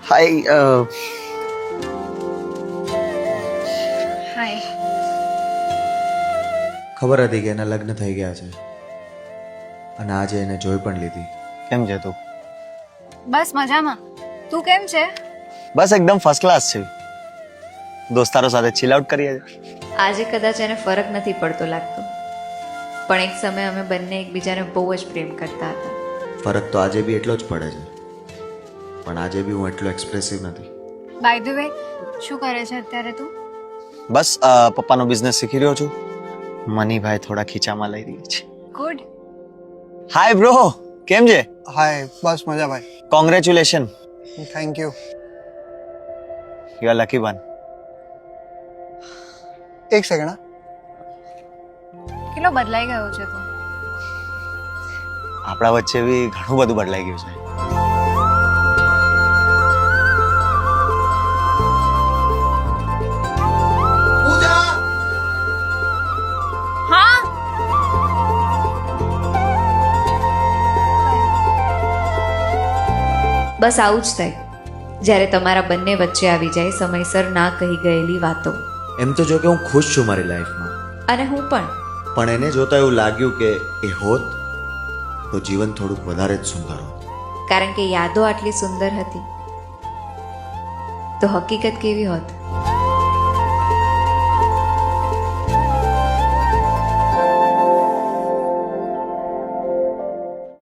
હાય હાય. ખબર હતી કે એના લગ્ન થઈ ગયા છે અને આજે એને જોઈ પણ લીધી. કેમ છે તું? બસ મજામાં. તું કેમ છે? બસ એકદમ ફર્સ્ટ ક્લાસ છે. દોસ્તારો સાથે ચીલ આઉટ કરીએ છીએ. આજે કદાચ એને ફરક નથી પડતો લાગતો, પણ એક સમયે અમે બંને એકબીજાને બહુ જ પ્રેમ કરતા હતા. ફરક તો આજે બી એટલો જ પડે છે, પણ આજે બી હું એટલો એક્સપ્રેસિવ નથી. બાય ધ વે, શું કરે છે અત્યારે તું? બસ પપ્પાનો બિઝનેસ શીખી રહ્યો છું. મનીભાઈ થોડા ખીચામાં લઈ રહ્યા છે. ગુડ. હાય બ્રો, કેમ છે? હાય, બસ મજા ભાઈ. Congratulation, thank you. You are lucky one. એક સેકન્ડ. કેટલો બદલાઈ ગયો છે તું. આપણા વચ્ચે બી ઘણું બધું બદલાઈ ગયું છે. હા. બસ આવું જ થાય જ્યારે તમારા બંને વચ્ચે આવી જાય સમયસર ના કહી ગયેલી વાતો. એમ તો જો કે હું ખુશ છું મારી લાઈફમાં, અને હું પણ. પણ એને જોતા એવું લાગ્યું કે એ હોત તો જીવન થોડુંક વધારે જ સુંદર હોત. કારણ કે યાદો આટલી સુંદર હતી તો હકીકત કેવી હોત.